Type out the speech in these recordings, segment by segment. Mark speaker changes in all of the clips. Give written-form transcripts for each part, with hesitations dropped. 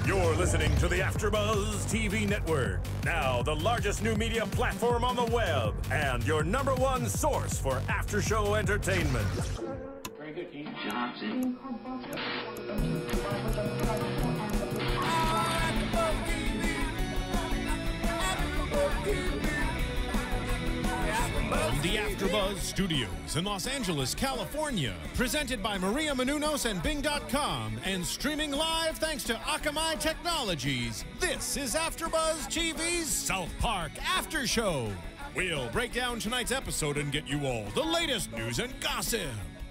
Speaker 1: You're listening to the AFTERBUZZ TV network, now the largest new media platform on the web, and your #1 source for after-show entertainment.
Speaker 2: Very good, Keith Johnson.
Speaker 1: From the AFTERBUZZ Studios in Los Angeles, California, presented by Maria Menounos and Bing.com, and streaming live thanks to Akamai Technologies, this is AFTERBUZZ TV's South Park After Show. We'll break down tonight's episode and get you all the latest news and gossip.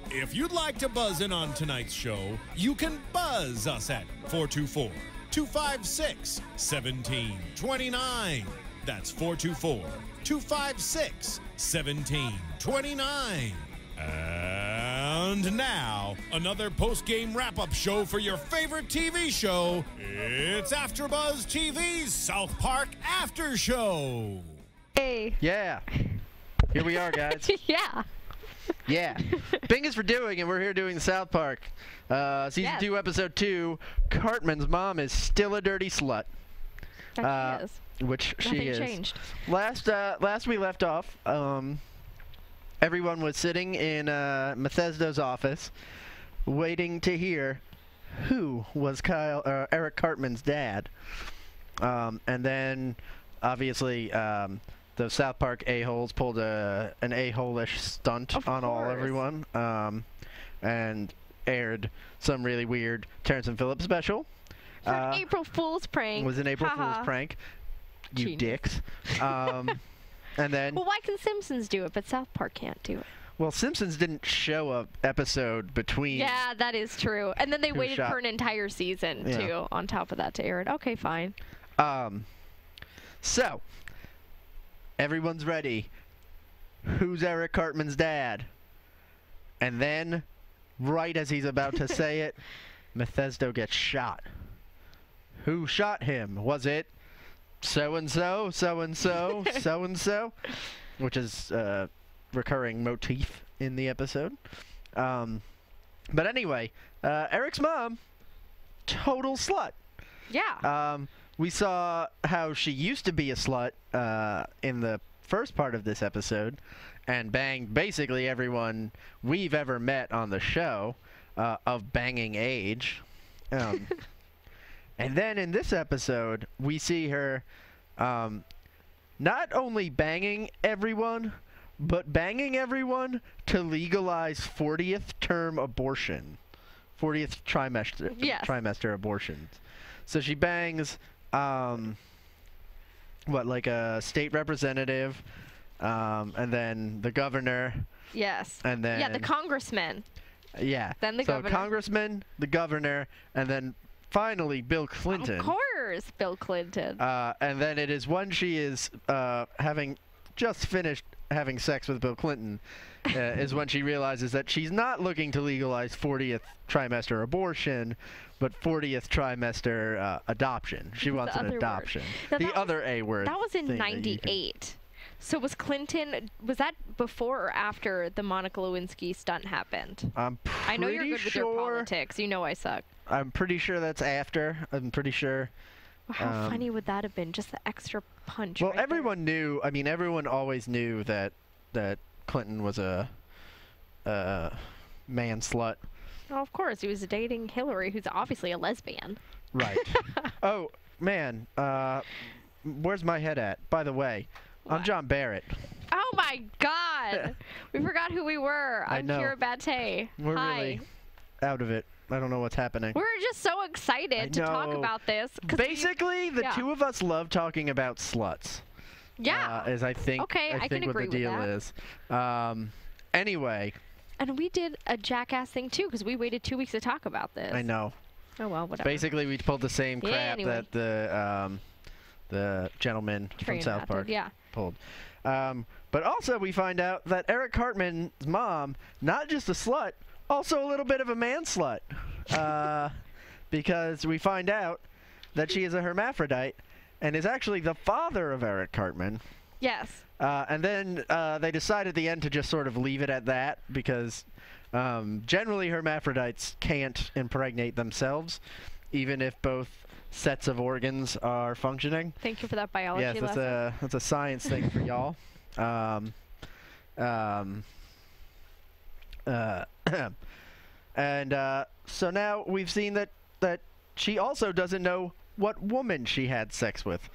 Speaker 1: If you'd like to buzz in on tonight's show, you can buzz us at 424-256-1729. That's 424-256-1729. And now, another post-game wrap-up show for your favorite TV show. It's AFTERBUZZ TV's South Park After Show.
Speaker 3: Hey.
Speaker 4: Yeah. Here we are, guys.
Speaker 3: Yeah.
Speaker 4: Yeah. Bing is for doing, and we're here doing the South Park. Season 2, Episode 2, Cartman's mom is still a dirty slut.
Speaker 3: That she is.
Speaker 4: Which
Speaker 3: Nothing
Speaker 4: she is.
Speaker 3: changed.
Speaker 4: Last we left off, everyone was sitting in Mephisto's office, waiting to hear who was Eric Cartman's dad. And then, obviously, the South Park a-holes pulled an a-hole-ish stunt on everyone, and aired some really weird Terrence and Phillips special.
Speaker 3: April Fool's prank.
Speaker 4: It was an April Fool's prank. You
Speaker 3: Genius.
Speaker 4: dicks. And then...
Speaker 3: Well, why can Simpsons do it, but South Park can't do it?
Speaker 4: Well, Simpsons didn't show a episode between...
Speaker 3: Yeah, that is true. And then they waited for an entire season, too, on top of that to air it. Okay, fine.
Speaker 4: So, everyone's ready. Who's Eric Cartman's dad? And then, right as he's about to say it, Mephisto gets shot. Who shot him? Was it so-and-so, so-and-so, so-and-so? Which is a recurring motif in the episode. But anyway, Eric's mom, total slut.
Speaker 3: Yeah.
Speaker 4: We saw how she used to be a slut in the first part of this episode and banged basically everyone we've ever met on the show of banging age. And then in this episode, we see her not only banging everyone, but banging everyone to legalize 40th term abortion. 40th trimester abortions. So she bangs, like a state representative, and then the governor.
Speaker 3: Yes.
Speaker 4: And then...
Speaker 3: Yeah, the congressman.
Speaker 4: Yeah.
Speaker 3: Then the governor.
Speaker 4: So congressman, the governor, and then finally Bill Clinton.
Speaker 3: Of course, Bill Clinton.
Speaker 4: And then it is when she is having just finished having sex with Bill Clinton is when she realizes that she's not looking to legalize 40th trimester abortion, but 40th trimester adoption. She wants an adoption. The other A word.
Speaker 3: That was in 98. So was Clinton, was that before or after the Monica Lewinsky stunt happened? I know you're good with your politics. You know I suck.
Speaker 4: I'm pretty sure that's after. I'm pretty sure.
Speaker 3: Well, how funny would that have been? Just the extra punch.
Speaker 4: Well, everyone knew. I mean, everyone always knew that Clinton was a man slut.
Speaker 3: Well, of course, he was dating Hillary, who's obviously a lesbian.
Speaker 4: Right. Oh man, where's my head at? By the way, I'm John Barrett.
Speaker 3: Oh my God! We forgot who we were. I'm Kyra Batte.
Speaker 4: We're
Speaker 3: Hi.
Speaker 4: really out of it. I don't know what's happening.
Speaker 3: We're just so excited to talk about this.
Speaker 4: Basically, the two of us love talking about sluts.
Speaker 3: Yeah.
Speaker 4: As I think.
Speaker 3: Okay, I can agree
Speaker 4: what the deal is. Anyway.
Speaker 3: And we did a jackass thing too, because we waited 2 weeks to talk about this.
Speaker 4: I know.
Speaker 3: Oh well, whatever.
Speaker 4: Basically, we pulled the same crap that the gentleman from South Park pulled. But also, we find out that Eric Cartman's mom, not just a slut, also a little bit of a man slut. Because we find out that she is a hermaphrodite and is actually the father of Eric Cartman.
Speaker 3: Yes.
Speaker 4: And then they decide at the end to just sort of leave it at that because generally hermaphrodites can't impregnate themselves, even if both sets of organs are functioning.
Speaker 3: Thank you for that biology lesson.
Speaker 4: Yes, that's a science thing for y'all. So now we've seen that she also doesn't know what woman she had sex with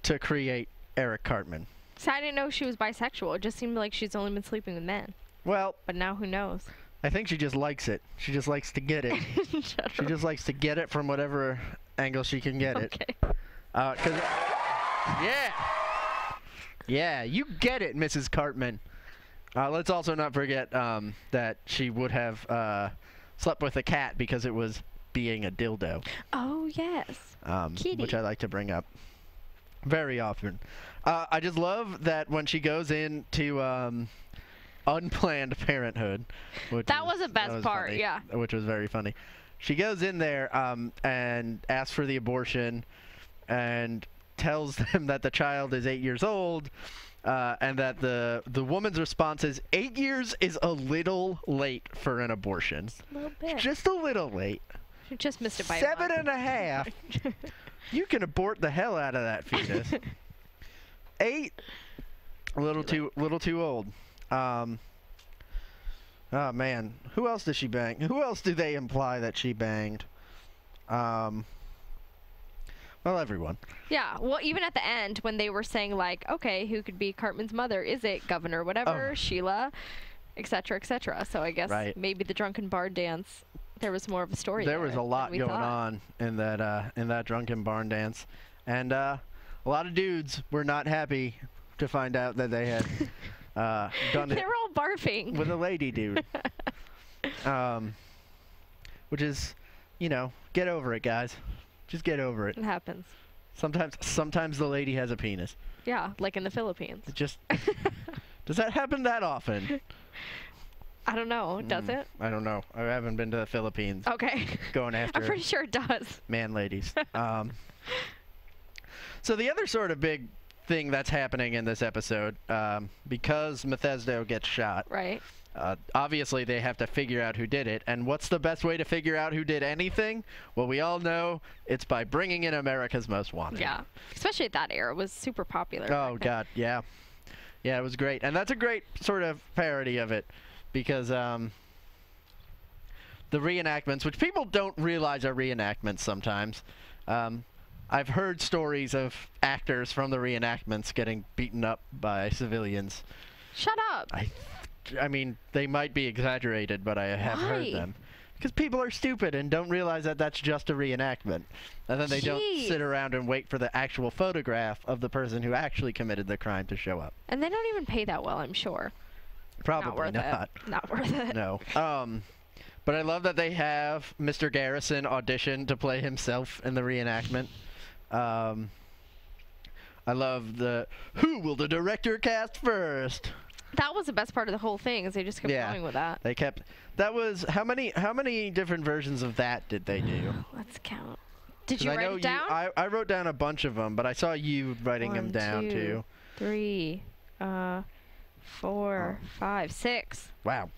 Speaker 4: to create Eric Cartman.
Speaker 3: So I didn't know she was bisexual. It just seemed like she's only been sleeping with men.
Speaker 4: Well,
Speaker 3: but now who knows?
Speaker 4: I think she just likes it. She just likes to get it. She just likes to get it from whatever angle she can get it. Okay. Yeah, you get it, Mrs. Cartman. Let's also not forget that she would have slept with a cat because it was being a dildo.
Speaker 3: Oh, yes. Kitty.
Speaker 4: Which I like to bring up very often. I just love that when she goes into Unplanned Parenthood.
Speaker 3: That was the best part,
Speaker 4: funny,
Speaker 3: yeah.
Speaker 4: Which was very funny. She goes in there and asks for the abortion and tells them that the child is 8 years old and that the woman's response is 8 years is a little late for an abortion.
Speaker 3: Just a little bit.
Speaker 4: Just a little late.
Speaker 3: You just missed it by
Speaker 4: 7.5. You can abort the hell out of that fetus. 8, a little too old. Oh man, who else does she bang? Who else do they imply that she banged? Well, everyone.
Speaker 3: Yeah, well, even at the end when they were saying like, okay, who could be Cartman's mother? Is it Governor whatever, Sheila, etc., etc. So I guess maybe the drunken barn dance. There was more of a story.
Speaker 4: There was a lot going on in that drunken barn dance, and a lot of dudes were not happy to find out that they had done it.
Speaker 3: They were all barfing
Speaker 4: with a lady dude. Which is, get over it, guys. Just get over it.
Speaker 3: It happens.
Speaker 4: Sometimes the lady has a penis.
Speaker 3: Yeah, like in the Philippines.
Speaker 4: It just does that happen that often?
Speaker 3: I don't know. Does it?
Speaker 4: I don't know. I haven't been to the Philippines.
Speaker 3: Okay.
Speaker 4: Going after.
Speaker 3: I'm pretty sure it does.
Speaker 4: Man, ladies. So the other sort of big thing that's happening in this episode, because Mephisto gets shot.
Speaker 3: Right.
Speaker 4: Obviously, they have to figure out who did it. And what's the best way to figure out who did anything? Well, we all know it's by bringing in America's Most Wanted.
Speaker 3: Yeah. Especially at that era. It was super popular.
Speaker 4: Oh, God. Yeah. Yeah, it was great. And that's a great sort of parody of it. Because the reenactments, which people don't realize are reenactments sometimes. I've heard stories of actors from the reenactments getting beaten up by civilians.
Speaker 3: Shut up.
Speaker 4: I mean, they might be exaggerated, but I have heard them. Because people are stupid and don't realize that that's just a reenactment. And then they don't sit around and wait for the actual photograph of the person who actually committed the crime to show up.
Speaker 3: And they don't even pay that well, I'm sure.
Speaker 4: Probably not.
Speaker 3: Not worth it.
Speaker 4: No. But I love that they have Mr. Garrison audition to play himself in the reenactment. I love who will the director cast first?
Speaker 3: That was the best part of the whole thing, is they just kept going with that.
Speaker 4: They kept. That was how many different versions of that did they do?
Speaker 3: Let's count. Did you write it down?
Speaker 4: I wrote down a bunch of them, but I saw you writing them down
Speaker 3: 1, 2,
Speaker 4: too.
Speaker 3: 3, 4, 5, 6.
Speaker 4: Wow.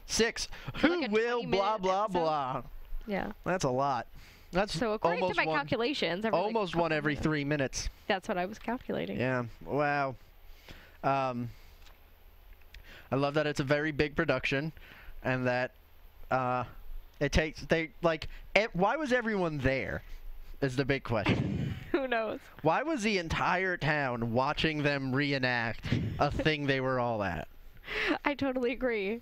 Speaker 4: 6. Who will blah blah blah?
Speaker 3: Yeah.
Speaker 4: That's a lot. That's
Speaker 3: so according to my calculations,
Speaker 4: almost one every 3 minutes.
Speaker 3: That's what I was calculating.
Speaker 4: Yeah. Wow. I love that it's a very big production, and that why was everyone there? Is the big question.
Speaker 3: Who knows?
Speaker 4: Why was the entire town watching them reenact a thing they were all at?
Speaker 3: I totally agree.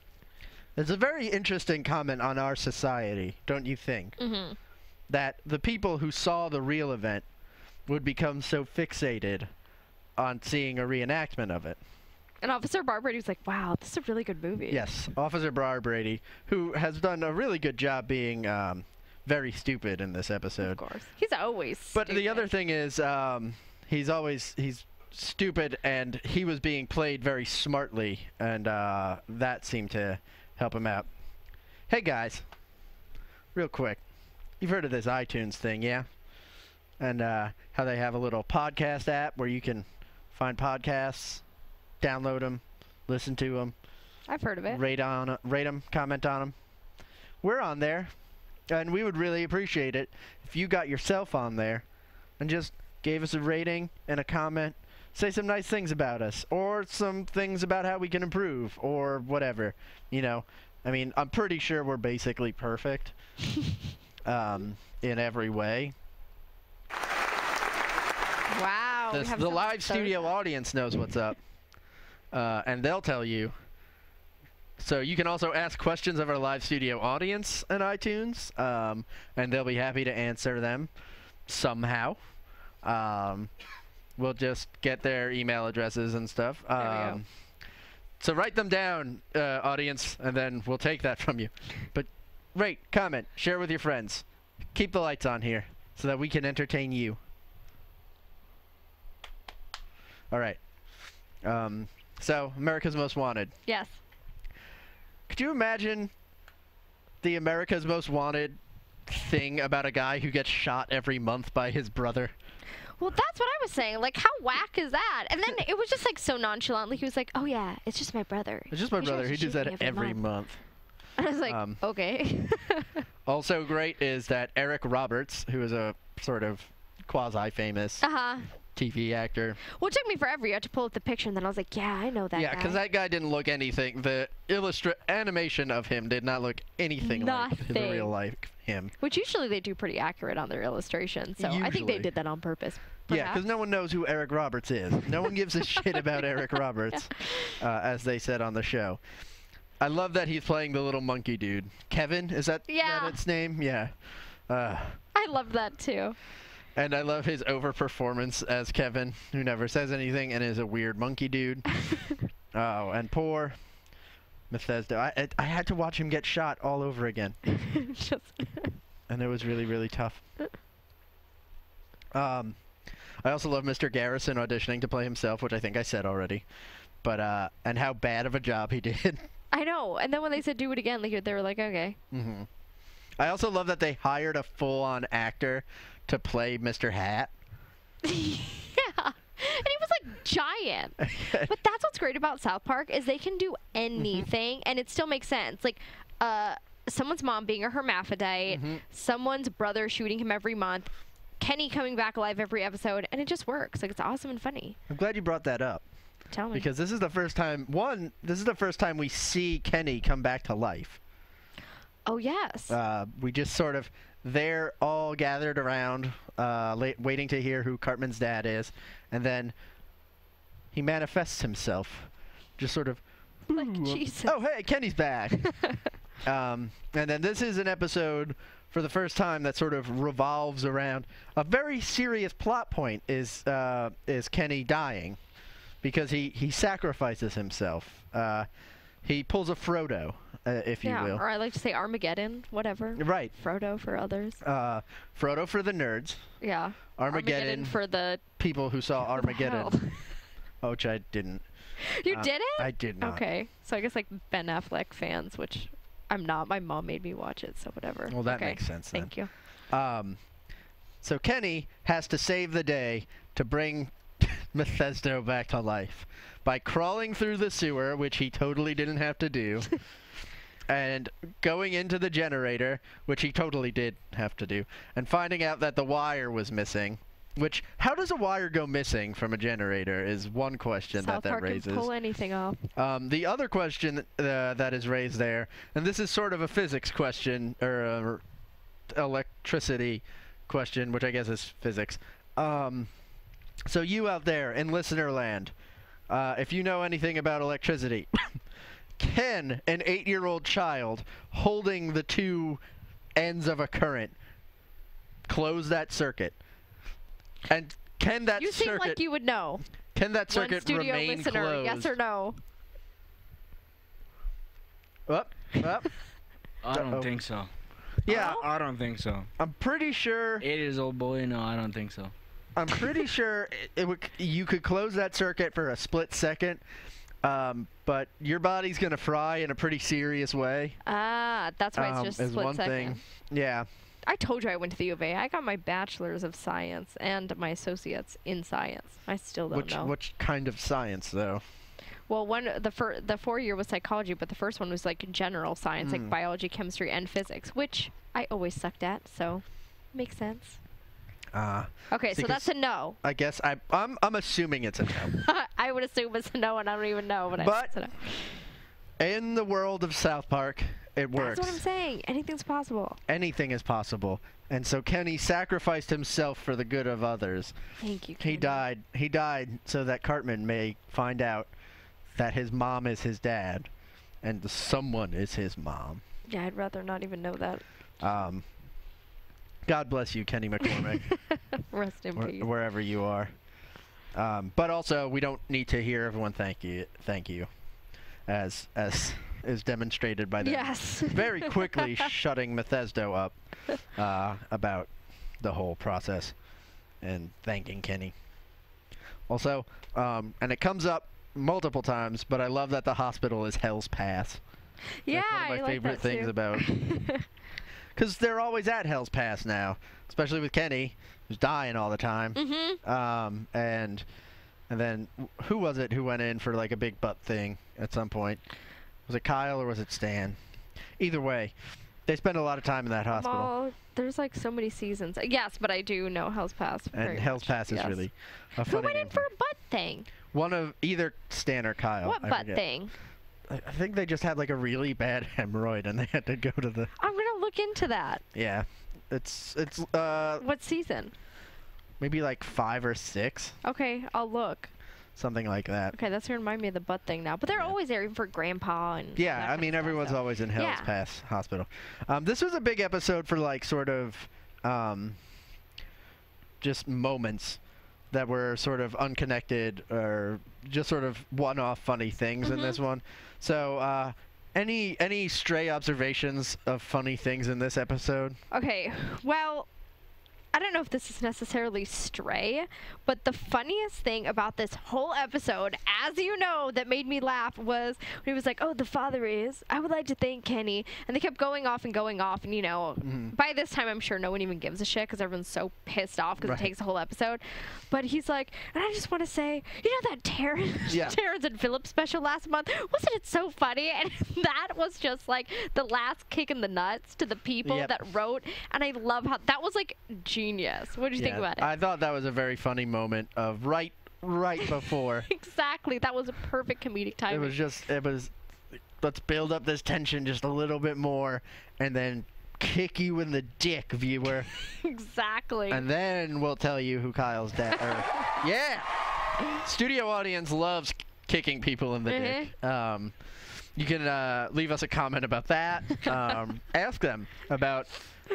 Speaker 4: It's a very interesting comment on our society, don't you think?
Speaker 3: Mm-hmm.
Speaker 4: That the people who saw the real event would become so fixated on seeing a reenactment of it.
Speaker 3: And Officer Barbrady was like, wow, this is a really good movie.
Speaker 4: Yes, Officer Barbrady, who has done a really good job being very stupid in this episode.
Speaker 3: Of course. He's always
Speaker 4: But
Speaker 3: stupid.
Speaker 4: the other thing is, he's stupid, and he was being played very smartly, and that seemed to help him out. Hey, guys. Real quick. You've heard of this iTunes thing, yeah? And how they have a little podcast app where you can find podcasts, download them, listen to them.
Speaker 3: I've heard of it.
Speaker 4: Rate them, comment on them. We're on there. And we would really appreciate it if you got yourself on there and just gave us a rating and a comment. Say some nice things about us, or some things about how we can improve, or whatever. You know, I mean, I'm pretty sure we're basically perfect in every way.
Speaker 3: Wow.
Speaker 4: The live studio audience knows what's up, and they'll tell you. So you can also ask questions of our live studio audience on iTunes, and they'll be happy to answer them somehow. We'll just get their email addresses and stuff.
Speaker 3: There we go.
Speaker 4: So write them down, audience, and then we'll take that from you. But rate, comment, share with your friends. Keep the lights on here so that we can entertain you. All right. So, America's Most Wanted.
Speaker 3: Yes.
Speaker 4: Could you imagine the America's Most Wanted thing about a guy who gets shot every month by his brother?
Speaker 3: Well, that's what I was saying. Like, how whack is that? And then it was just, like, so nonchalantly. He was like, oh, yeah, it's just my brother.
Speaker 4: It's just my brother. He does that every month.
Speaker 3: And I was like, okay.
Speaker 4: Also great is that Eric Roberts, who is a sort of quasi-famous TV actor.
Speaker 3: Well, it took me forever. You had to pull up the picture, and then I was like, yeah, I know that guy.
Speaker 4: Yeah, because that guy didn't look anything. The animation of him did not look anything like the real life him.
Speaker 3: Which usually they do pretty accurate on their illustrations, so I think they did that on purpose.
Speaker 4: Yeah, because no one knows who Eric Roberts is. No one gives a shit about Eric Roberts, as they said on the show. I love that he's playing the little monkey dude. Kevin, is that its name? Yeah.
Speaker 3: I love that too.
Speaker 4: And I love his overperformance as Kevin, who never says anything and is a weird monkey dude. Oh, and poor Bethesda. I had to watch him get shot all over again. And it was really, really tough. I also love Mr. Garrison auditioning to play himself, which I think I said already. But, and how bad of a job he did.
Speaker 3: I know. And then when they said do it again, they were like, okay.
Speaker 4: Mm-hmm. I also love that they hired a full-on actor to play Mr. Hat.
Speaker 3: Yeah. And he was like giant. But that's what's great about South Park is they can do anything and it still makes sense. Like someone's mom being a hermaphrodite, someone's brother shooting him every month, Kenny coming back alive every episode, and it just works. Like, it's awesome and funny.
Speaker 4: I'm glad you brought that up.
Speaker 3: Tell me.
Speaker 4: Because this is the first time, this is the first time we see Kenny come back to life.
Speaker 3: Oh, yes.
Speaker 4: We just sort of, they're all gathered around, waiting to hear who Cartman's dad is, and then he manifests himself. Just sort of,
Speaker 3: like, Jesus.
Speaker 4: Oh, hey, Kenny's back. And then this is an episode for the first time that sort of revolves around a very serious plot point is Kenny dying because he sacrifices himself. He pulls a Frodo, if you will.
Speaker 3: Or I like to say Armageddon, whatever.
Speaker 4: Right.
Speaker 3: Frodo for others.
Speaker 4: Frodo for the nerds.
Speaker 3: Yeah.
Speaker 4: Armageddon
Speaker 3: for the
Speaker 4: people who saw Armageddon. Which I didn't.
Speaker 3: You didn't?
Speaker 4: I did not.
Speaker 3: Okay. So I guess like Ben Affleck fans, which I'm not. My mom made me watch it, so whatever.
Speaker 4: Well, that makes sense then.
Speaker 3: Thank you.
Speaker 4: So Kenny has to save the day to bring Mephisto back to life by crawling through the sewer, which he totally didn't have to do, and going into the generator, which he totally did have to do, and finding out that the wire was missing. Which, how does a wire go missing from a generator is one question
Speaker 3: South Park
Speaker 4: raises.
Speaker 3: Can pull anything off.
Speaker 4: The other question that is raised there, and this is sort of a physics question, or electricity question, which I guess is physics. So you out there in listener land, if you know anything about electricity, can an 8-year-old child holding the two ends of a current close that circuit? And can that circuit...
Speaker 3: You seem like you would know.
Speaker 4: Can that circuit remain
Speaker 3: listener,
Speaker 4: closed?
Speaker 3: Yes or no?
Speaker 4: Up.
Speaker 5: I don't think so.
Speaker 4: Yeah.
Speaker 5: I don't think so.
Speaker 4: I'm pretty sure...
Speaker 5: 8 years old boy, no, I don't think so.
Speaker 4: I'm pretty sure you could close that circuit for a split second, but your body's going to fry in a pretty serious way.
Speaker 3: That's why it's just
Speaker 4: is
Speaker 3: split
Speaker 4: one
Speaker 3: second.
Speaker 4: thing. Yeah.
Speaker 3: I told you I went to the U of A. I got my bachelor's of science and my associates in science. I still don't know.
Speaker 4: Which kind of science, though?
Speaker 3: Well, the 4-year was psychology, but the first one was like general science, like biology, chemistry, and physics, which I always sucked at, so makes sense. Okay, so that's a no.
Speaker 4: I guess I'm assuming it's a no.
Speaker 3: I would assume it's a no, and I don't even know, but it's a no.
Speaker 4: In the world of South Park, it works.
Speaker 3: That's what I'm saying. Anything's possible.
Speaker 4: Anything is possible. And so Kenny sacrificed himself for the good of others.
Speaker 3: Thank you, Kenny.
Speaker 4: He died so that Cartman may find out that his mom is his dad and someone is his mom.
Speaker 3: Yeah, I'd rather not even know that.
Speaker 4: God bless you, Kenny McCormick.
Speaker 3: Rest in peace.
Speaker 4: Wherever you are. But also, we don't need to hear everyone thank you, as is demonstrated by them very quickly shutting Mephisto up about the whole process and thanking Kenny. Also, and it comes up multiple times, but I love that the hospital is Hell's Pass.
Speaker 3: Yeah,
Speaker 4: that's one of my favorite things
Speaker 3: too.
Speaker 4: about. Because they're always at Hell's Pass now, especially with Kenny, who's dying all the time. And then who was it who went in for like a big butt thing at some point? Was it Kyle or was it Stan? Either way, they spend a lot of time in that hospital.
Speaker 3: Oh, there's like so many seasons. Yes, but I do know Hell's Pass.
Speaker 4: And Hell's Pass is really a funny
Speaker 3: Who went in for a butt thing?
Speaker 4: One of either Stan or Kyle.
Speaker 3: What butt thing?
Speaker 4: I think they just had like a really bad hemorrhoid and they had to go to the...
Speaker 3: I'm gonna look into that.
Speaker 4: Yeah. It's
Speaker 3: what season?
Speaker 4: Maybe like 5 or 6.
Speaker 3: Okay, I'll look.
Speaker 4: Something like that.
Speaker 3: Okay, that's gonna remind me of the butt thing now. But they're always there even for Grandpa and...
Speaker 4: Yeah, I mean, everyone's always in Hell's Pass Hospital. This was a big episode for like sort of just moments that were sort of unconnected or just sort of one-off funny things in this one. So, any stray observations of funny things in this episode?
Speaker 3: Okay, well, I don't know if this is necessarily stray, but the funniest thing about this whole episode, as you know, that made me laugh was when he was like, oh, the father is, I would like to thank Kenny. And they kept going off, and you know, by this time I'm sure no one even gives a shit because everyone's so pissed off because it takes a whole episode. But he's like, and I just want to say, you know that Terrence and Philip special last month? Wasn't it so funny? And that was just like the last kick in the nuts to the people that wrote. And I love how that was like genius. What did you think about it?
Speaker 4: I thought that was a very funny moment of right before.
Speaker 3: Exactly. That was a perfect comedic timing.
Speaker 4: It was let's build up this tension just a little bit more and then kick you in the dick, viewer.
Speaker 3: Exactly.
Speaker 4: And then we'll tell you who Kyle's dad yeah. Studio audience loves kicking people in the dick. You can leave us a comment about that. Ask them about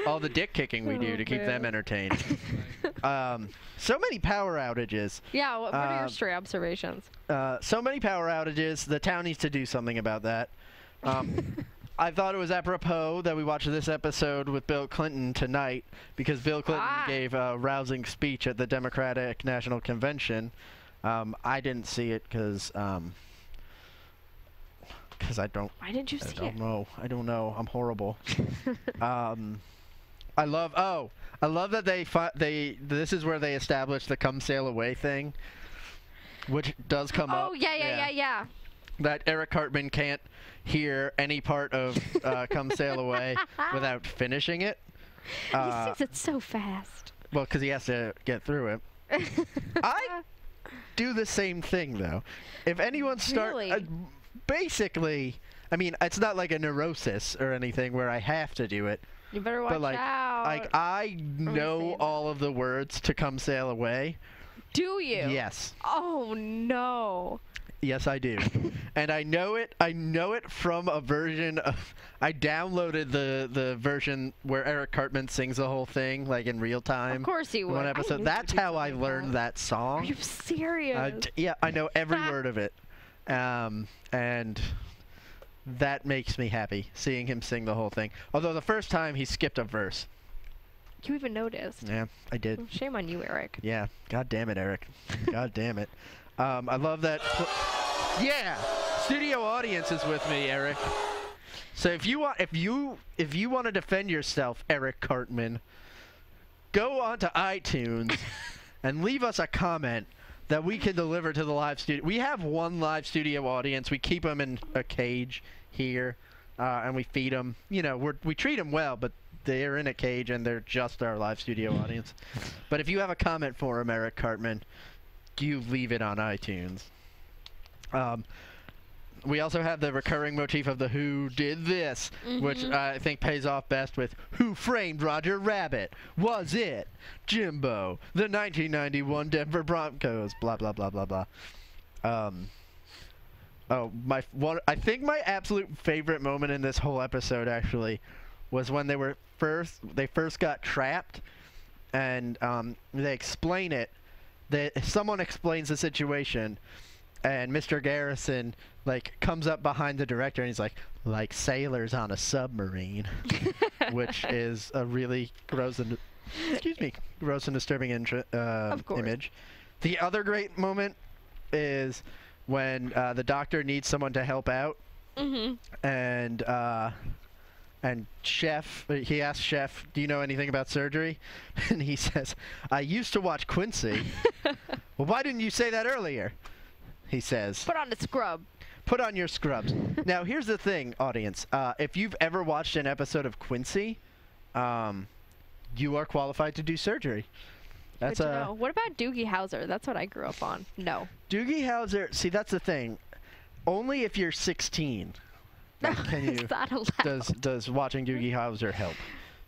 Speaker 4: all the dick kicking we do to keep them entertained. So many power outages.
Speaker 3: Yeah, what are your stray observations?
Speaker 4: So many power outages. The town needs to do something about that. I thought it was apropos that we watched this episode with Bill Clinton tonight because Bill Clinton gave a rousing speech at the Democratic National Convention. I didn't see it because I don't. Why didn't you see it? I don't know. I'm horrible. I love that this is where they established the come sail away thing, which does come up.
Speaker 3: Oh yeah.
Speaker 4: That Eric Cartman can't hear any part of come sail away without finishing it.
Speaker 3: He sings it so fast.
Speaker 4: Well, because he has to get through it. I do the same thing though. If anyone basically, I mean, it's not like a neurosis or anything where I have to do it.
Speaker 3: You better watch out.
Speaker 4: Like I know all of the words to come sail away.
Speaker 3: Do you?
Speaker 4: Yes.
Speaker 3: Oh no.
Speaker 4: Yes, I do. And I know it from a version of... I downloaded the version where Eric Cartman sings the whole thing, like, in real time.
Speaker 3: Of course he would.
Speaker 4: One episode. That's how I learned that song.
Speaker 3: Are you serious?
Speaker 4: Yeah, I know every word of it. And that makes me happy, seeing him sing the whole thing. Although the first time, he skipped a verse.
Speaker 3: You even noticed.
Speaker 4: Yeah, I did.
Speaker 3: Well, shame on you, Eric.
Speaker 4: Yeah. God damn it, Eric. God damn it. I love that. Yeah, studio audience is with me, Eric. So if you want to defend yourself, Eric Cartman, go onto iTunes and leave us a comment that we can deliver to the live studio. We have one live studio audience. We keep them in a cage here, and we feed them. You know, we treat them well, but they're in a cage, and they're just our live studio audience. But if you have a comment for him, Eric Cartman, you leave it on iTunes. We also have the recurring motif of the Who Did This, which I think pays off best with Who Framed Roger Rabbit? Was it Jimbo, the 1991 Denver Broncos? Blah, blah, blah, blah, blah. I think my absolute favorite moment in this whole episode, actually, was when they first got trapped, and they explain it. Someone explains the situation, and Mr. Garrison comes up behind the director and he's like sailors on a submarine, which is a really gross and disturbing image. The other great moment is when the doctor needs someone to help out, and Chef, he asks Chef, do you know anything about surgery? And he says, I used to watch Quincy. Well, why didn't you say that earlier? He says, put on the scrub. Put on your scrubs. Now, here's the thing, audience. If you've ever watched an episode of Quincy, you are qualified to do surgery. That's
Speaker 3: Good to know. What about Doogie Howser? That's what I grew up on. No. Doogie
Speaker 4: Howser, see, that's the thing. Only if you're 16 can you. Does watching Doogie Howser help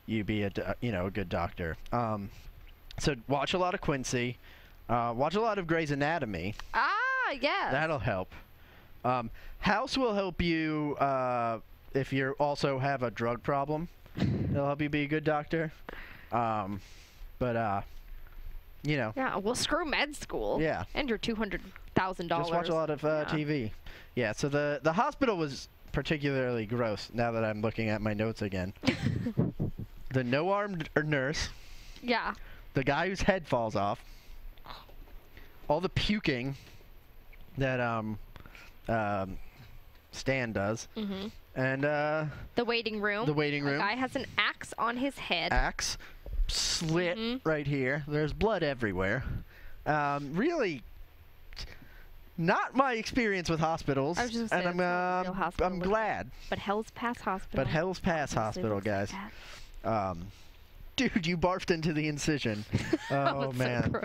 Speaker 4: you be a good doctor? So watch a lot of Quincy. Watch a lot of Grey's Anatomy.
Speaker 3: Yeah.
Speaker 4: That'll help. House will help you if you also have a drug problem. It'll help you be a good doctor. Yeah,
Speaker 3: well, screw med school.
Speaker 4: Yeah.
Speaker 3: And your $200,000.
Speaker 4: Just watch a lot of TV. Yeah, so the hospital was particularly gross now that I'm looking at my notes again. The no-armed nurse.
Speaker 3: Yeah.
Speaker 4: The guy whose head falls off. All the puking that Stan does. And
Speaker 3: the waiting room.
Speaker 4: The waiting room.
Speaker 3: The guy has an axe on his head.
Speaker 4: Axe slit right here. There's blood everywhere. Really not my experience with hospitals.
Speaker 3: I was just saying,
Speaker 4: and I'm glad.
Speaker 3: But Hell's Pass Hospital.
Speaker 4: But Hell's Pass Hospital, guys. Dude, you barfed into the incision. Oh man. So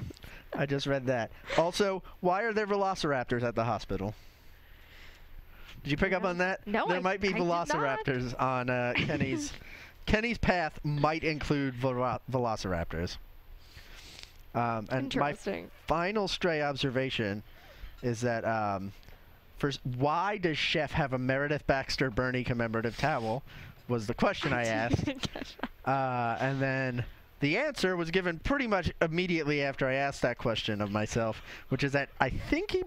Speaker 4: I just read that. Also, why are there velociraptors at the hospital? Did you pick up on that?
Speaker 3: No,
Speaker 4: there might be velociraptors on Kenny's path might include velociraptors. And my final stray observation is that first, why does Chef have a Meredith Baxter Bernie commemorative towel? Was the question I asked. And then the answer was given pretty much immediately after I asked that question of myself, which is that I think he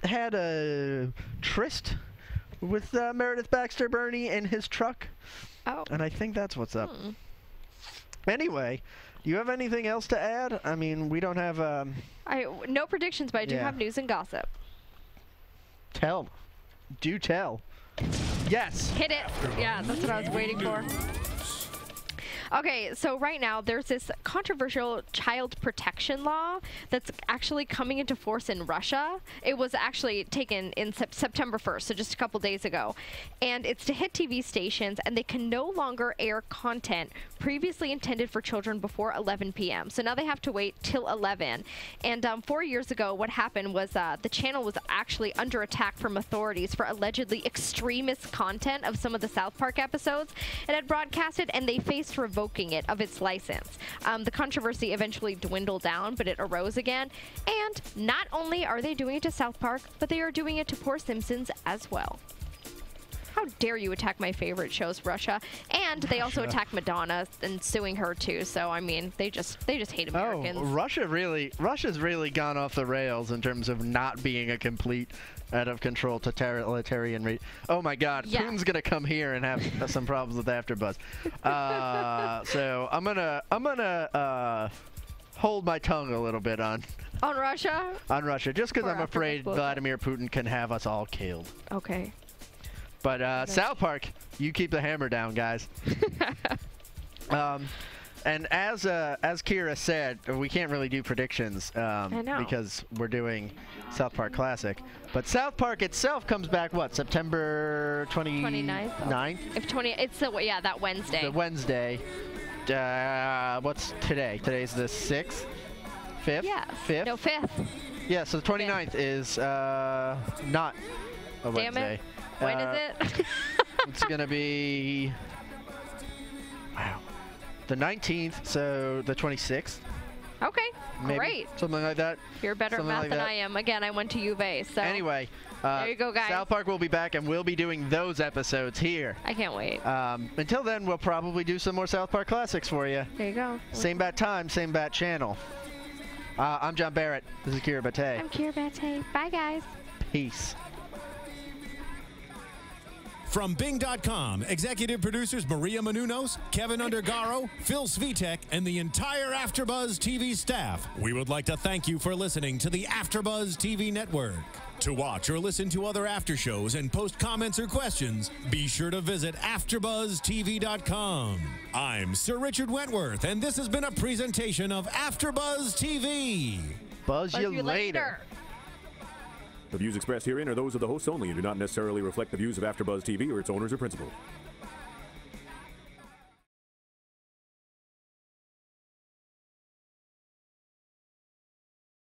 Speaker 4: had a tryst with Meredith Baxter Bernie in his truck.
Speaker 3: Oh.
Speaker 4: And I think that's what's up. Anyway, do you have anything else to add? I mean, we don't have...
Speaker 3: no predictions, but I do have news and gossip.
Speaker 4: Tell. Do tell. Yes.
Speaker 3: Hit it. Yeah, that's what I was waiting for. Okay, so right now there's this controversial child protection law that's actually coming into force in Russia. It was actually taken in September 1st, so just a couple days ago. And it's to hit TV stations, and they can no longer air content previously intended for children before 11 p.m. So now they have to wait till 11. And 4 years ago, what happened was the channel was actually under attack from authorities for allegedly extremist content of some of the South Park episodes it had broadcasted, and they faced revoking it of its license. The controversy eventually dwindled down, but it arose again. And not only are they doing it to South Park, but they are doing it to poor Simpsons as well. How dare you attack my favorite shows, Russia? And they also attacked Madonna and suing her too. So I mean, they just hate Americans.
Speaker 4: Oh, Russia's really gone off the rails in terms of not being a complete out of control totalitarian. Oh my God, Putin's gonna come here and have some problems with AfterBuzz. So I'm gonna hold my tongue a little bit on
Speaker 3: Russia.
Speaker 4: On Russia, just because I'm afraid Vladimir Putin can have us all killed.
Speaker 3: Okay.
Speaker 4: But South Park, you keep the hammer down, guys. And as Kyra said, we can't really do predictions because we're doing South Park Classic. But South Park itself comes back, what, September 29th?
Speaker 3: It's that Wednesday.
Speaker 4: The Wednesday. What's today? Today's the 6th? 5th?
Speaker 3: Yeah.
Speaker 4: 5th?
Speaker 3: No, 5th.
Speaker 4: Yeah, so the 29th is not a Wednesday.
Speaker 3: Damn it. When is it?
Speaker 4: It's going to be... Wow. The 19th, so the 26th.
Speaker 3: Okay,
Speaker 4: Maybe,
Speaker 3: great.
Speaker 4: something like that.
Speaker 3: You're better at math than I am. Again, I went to U of A, so.
Speaker 4: Anyway,
Speaker 3: there you go, guys.
Speaker 4: South Park will be back, and we'll be doing those episodes here.
Speaker 3: I can't wait.
Speaker 4: Until then, we'll probably do some more South Park Classics for you.
Speaker 3: There you go.
Speaker 4: Same bat time, same bat channel. I'm John Barrett. This is Kyra Batte.
Speaker 3: I'm Kyra Batte. Bye, guys.
Speaker 4: Peace.
Speaker 1: From Bing.com, executive producers Maria Menounos, Kevin Undergaro, Phil Svitek, and the entire AfterBuzz TV staff, we would like to thank you for listening to the AfterBuzz TV network. To watch or listen to other after shows and post comments or questions, be sure to visit AfterBuzzTV.com. I'm Sir Richard Wentworth, and this has been a presentation of AfterBuzz TV.
Speaker 4: Buzz you later.
Speaker 6: The views expressed herein are those of the hosts only and do not necessarily reflect the views of AfterBuzz TV or its owners or principals.